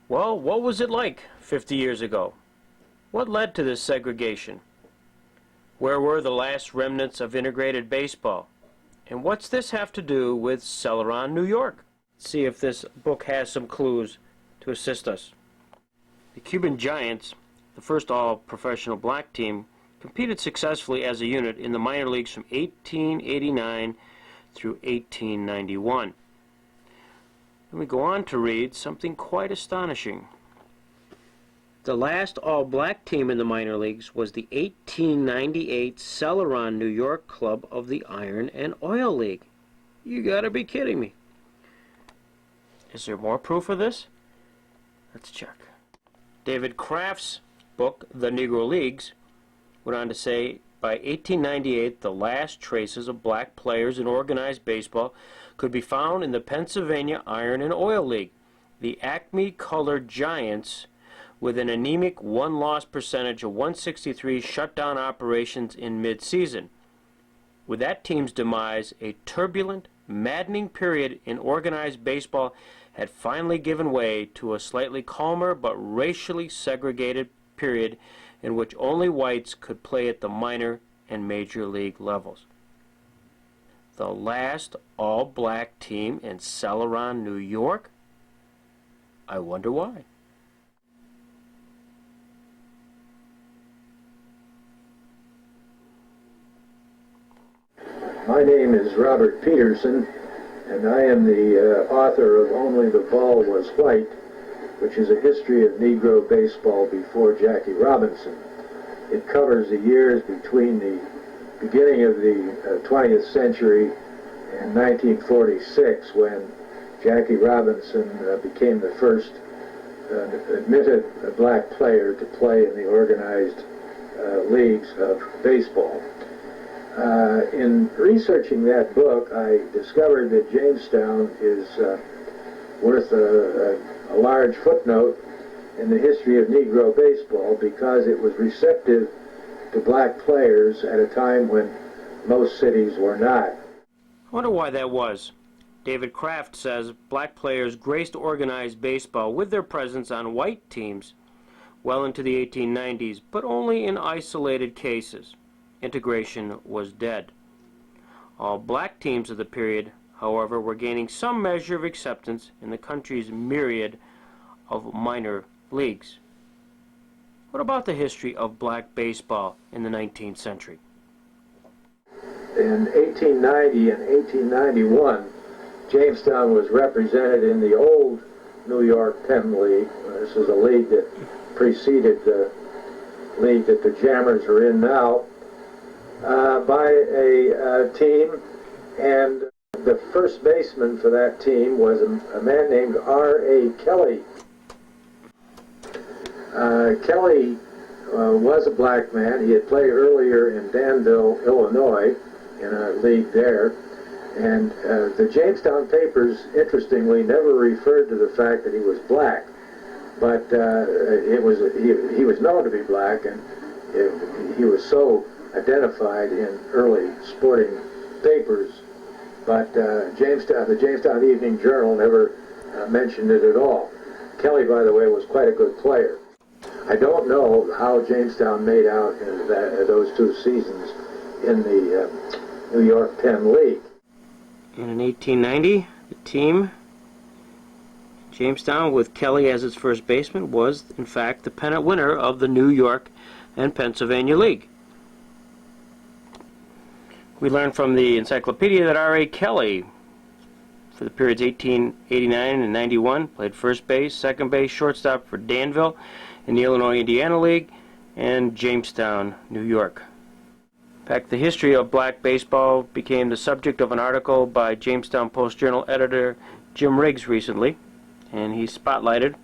Well, what was it like 50 years ago? What led to this segregation? Where were the last remnants of integrated baseball? And what's this have to do with Celoron, New York? Let's see if this book has some clues to assist us. The Cuban Giants, the first all-professional black team, competed successfully as a unit in the minor leagues from 1889 through 1891. Then we go on to read something quite astonishing. The last all-black team in the minor leagues was the 1898 Celoron, New York club of the Iron and Oil League. You gotta be kidding me. Is there more proof of this? Let's check. David Kraft's book, The Negro Leagues, went on to say, by 1898, the last traces of black players in organized baseball could be found in the Pennsylvania Iron and Oil League. The Acme-colored Giants, with an anemic one-loss percentage of 163, shut down operations in mid-season. With that team's demise, a turbulent, maddening period in organized baseball had finally given way to a slightly calmer but racially segregated period in which only whites could play at the minor and major league levels. The last all-black team in Celoron, New York? I wonder why. My name is Robert Peterson, and I am the author of Only the Ball Was White, which is a history of Negro baseball before Jackie Robinson. It covers the years between the beginning of the 20th century and 1946, when Jackie Robinson became the first admitted black player to play in the organized leagues of baseball. In researching that book, I discovered that Jamestown is worth a large footnote in the history of Negro baseball because it was receptive to black players at a time when most cities were not. I wonder why that was. David Kraft says black players graced organized baseball with their presence on white teams well into the 1890s, but only in isolated cases. Integration was dead. All black teams of the period, however, were gaining some measure of acceptance in the country's myriad of minor leagues. What about the history of black baseball in the 19th century? In 1890 and 1891, Jamestown was represented in the old New York Penn League. This is a league that preceded the league that the Jammers are in now, by a team, and the first baseman for that team was a man named R.A. Kelly. Kelly was a black man. He had played earlier in Danville, Illinois, in a league there, and the Jamestown papers, interestingly, never referred to the fact that he was black, but he was known to be black, and he was so identified in early sporting papers, but the Jamestown Evening Journal never mentioned it at all. Kelly, by the way, was quite a good player. I don't know how Jamestown made out in those two seasons in the New York Penn League. And in 1890, the team, Jamestown, with Kelly as its first baseman, was, in fact, the pennant winner of the New York and Pennsylvania League. We learned from the encyclopedia that R.A. Kelly, for the periods 1889 and 91, played first base, second base, shortstop for Danville in the Illinois-Indiana League and Jamestown, New York. In fact, the history of black baseball became the subject of an article by Jamestown Post-Journal editor Jim Riggs recently, and he spotlighted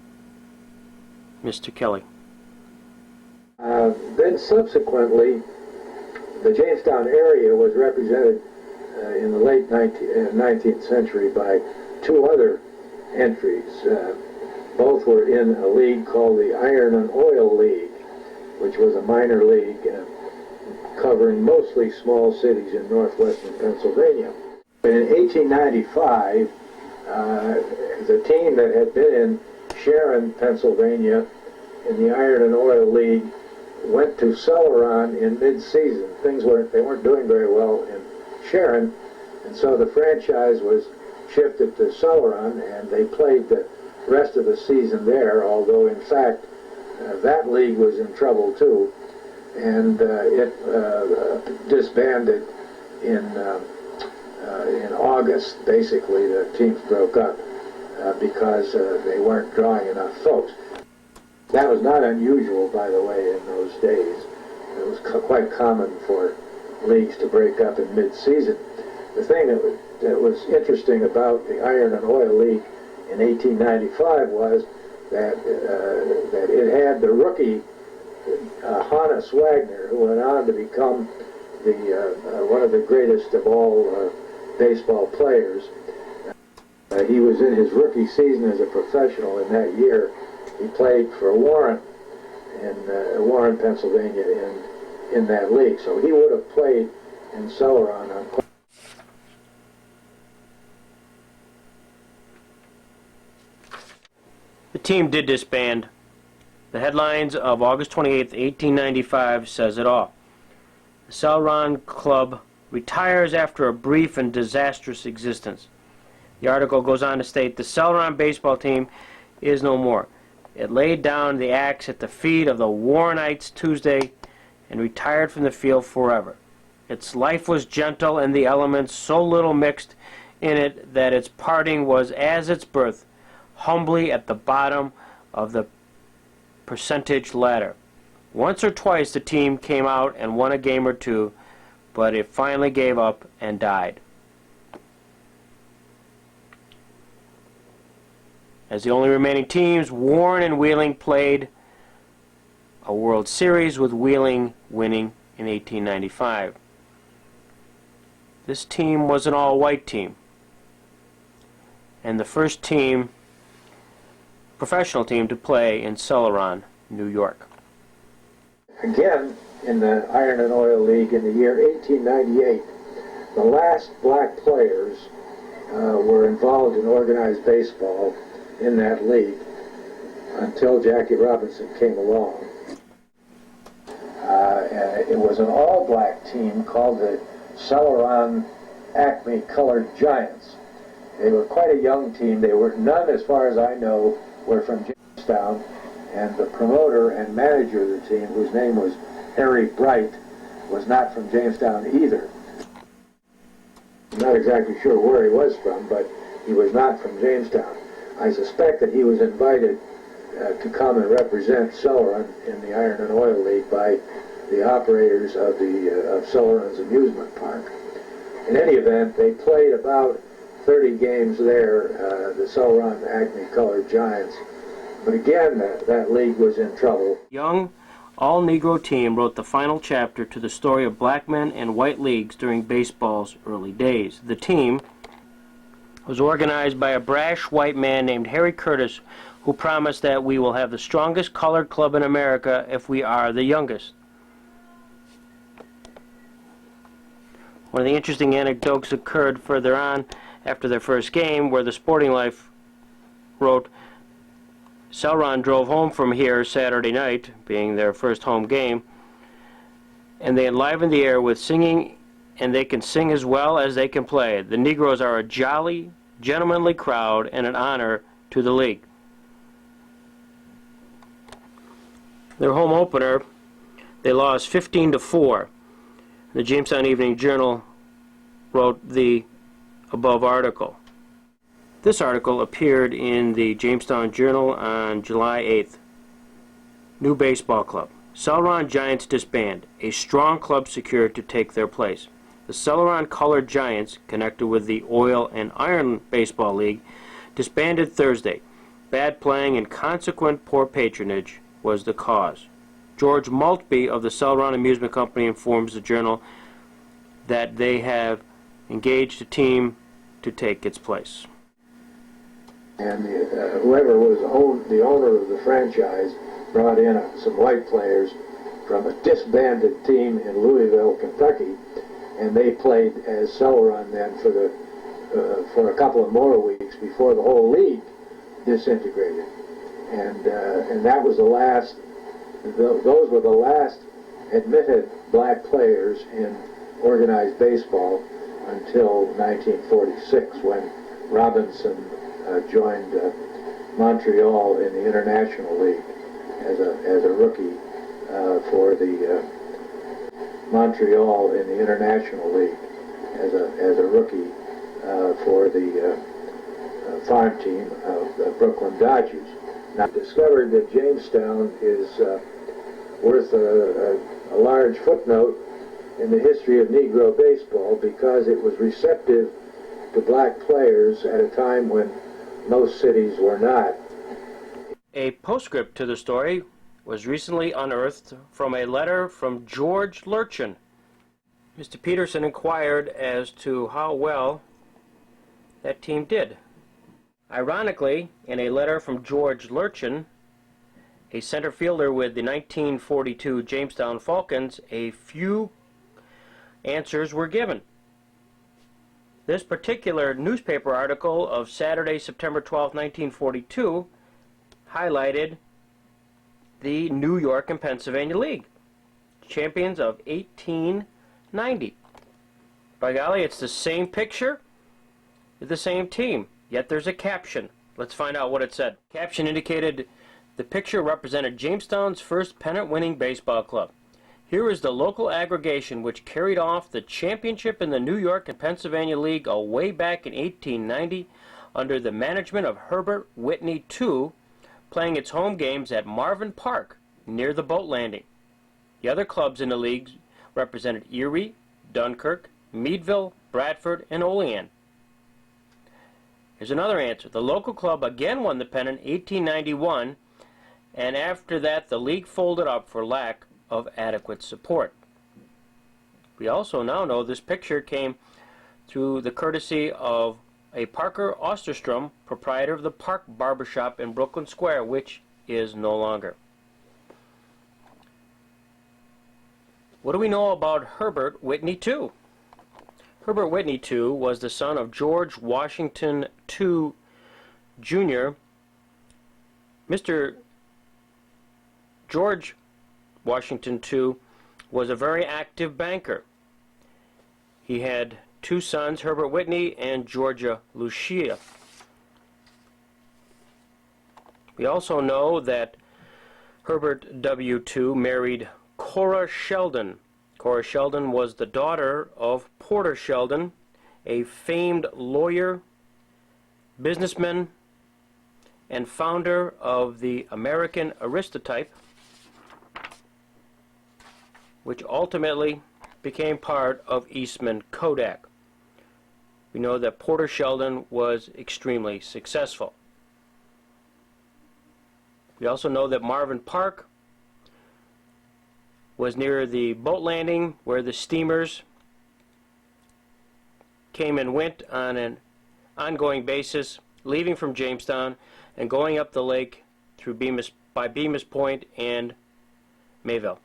Mr. Kelly. Then subsequently, the Jamestown area was represented in the late 19th century by two other entries. Both were in a league called the Iron and Oil League, which was a minor league covering mostly small cities in northwestern Pennsylvania. But in 1895, the team that had been in Sharon, Pennsylvania, in the Iron and Oil League, went to Celoron in mid-season. They weren't doing very well in Sharon, and so the franchise was shifted to Celoron, and they played the rest of the season there, although in fact that league was in trouble too, and it disbanded in August. Basically, the teams broke up because they weren't drawing enough folks. That was not unusual, by the way, in those days. It was quite common for leagues to break up in mid-season. The thing that was interesting about the Iron and Oil League in 1895 was that it had the rookie Hannes Wagner, who went on to become one of the greatest of all baseball players. He was in his rookie season as a professional in that year. He played for Warren in Warren, Pennsylvania, in that league. So he would have played in Celoron on. The team did disband. The headlines of August 28, 1895 says it all. The Celoron Club retires after a brief and disastrous existence. The article goes on to state the Celoron baseball team is no more. It laid down the axe at the feet of the Warrenites Tuesday and retired from the field forever. Its life was gentle and the elements so little mixed in it that its parting was as its birth, humbly at the bottom of the percentage ladder. Once or twice the team came out and won a game or two, but it finally gave up and died. As the only remaining teams, Warren and Wheeling played a World Series, with Wheeling winning in 1895. This team was an all-white team, and the first professional team to play in Celoron, New York. Again, in the Iron and Oil League in the year 1898, the last black players were involved in organized baseball in that league until Jackie Robinson came along. It was an all-black team called the Celoron Acme Giants. They were quite a young team. They were none, as far as I know, were from Jamestown, and the promoter and manager of the team, whose name was Harry Bright, was not from Jamestown either. I'm not exactly sure where he was from, but he was not from Jamestown. I suspect that he was invited to come and represent Celoron in the Iron and Oil League by the operators of Celoron's amusement park. In any event, they played about 30 games there, the Celoron Acme Colored Giants. But again, that league was in trouble. Young, all-Negro team wrote the final chapter to the story of black men and white leagues during baseball's early days. The team was organized by a brash white man named Harry Curtis, who promised that we will have the strongest colored club in America if we are the youngest. One of the interesting anecdotes occurred further on after their first game, where the Sporting Life wrote, Celoron drove home from here Saturday night, being their first home game, and they enlivened the air with singing, and they can sing as well as they can play. The Negroes are a jolly, gentlemanly crowd and an honor to the league. Their home opener, they lost 15-4. The Jamestown Evening Journal wrote the above article. This article appeared in the Jamestown Journal on July 8th. New baseball club. Celoron Giants disband. A strong club secured to take their place. The Celoron Colored Giants, connected with the Oil and Iron Baseball League, disbanded Thursday. Bad playing and consequent poor patronage was the cause. George Maltby of the Celoron Amusement Company informs the Journal that they have engaged a team to take its place. And whoever was the owner of the franchise brought in some white players from a disbanded team in Louisville, Kentucky, and they played as Celoron then for a couple of more weeks before the whole league disintegrated. and that was the last. Those were the last admitted black players in organized baseball until 1946, when Robinson joined Montreal in the International League as a rookie for the Montreal in the International League as a rookie for the farm team of the Brooklyn Dodgers. Now, I discovered that Jamestown is worth a large footnote in the history of Negro baseball because it was receptive to black players at a time when most cities were not. A postscript to the story was recently unearthed from a letter from George Lurchin. Mr. Peterson inquired as to how well that team did. Ironically, in a letter from George Lurchin, a center fielder with the 1942 Jamestown Falcons, a few answers were given. This particular newspaper article of Saturday, September 12, 1942, highlighted the New York and Pennsylvania League, champions of 1890. By golly, it's the same picture with the same team, yet there's a caption. Let's find out what it said. Caption indicated the picture represented Jamestown's first pennant-winning baseball club. Here is the local aggregation which carried off the championship in the New York and Pennsylvania League way back in 1890 under the management of Herbert Whitney II, playing its home games at Marvin Park near the boat landing. The other clubs in the league represented Erie, Dunkirk, Meadville, Bradford, and Olean. Here's another answer. The local club again won the pennant in 1891, and after that the league folded up for lack of adequate support. We also now know this picture came through the courtesy of a Parker Osterstrom, proprietor of the Park Barbershop in Brooklyn Square, which is no longer. What do we know about Herbert Whitney II? Herbert Whitney II was the son of George Washington II Jr. Mr. George Washington II was a very active banker. He had two sons, Herbert Whitney and Georgia Lucia. We also know that Herbert W. II married Cora Sheldon. Cora Sheldon was the daughter of Porter Sheldon, a famed lawyer, businessman, and founder of the American Aristocrat, which ultimately became part of Eastman Kodak. We know that Porter Sheldon was extremely successful. We also know that Marvin Park was near the boat landing where the steamers came and went on an ongoing basis, leaving from Jamestown and going up the lake through by Bemis Point and Mayville.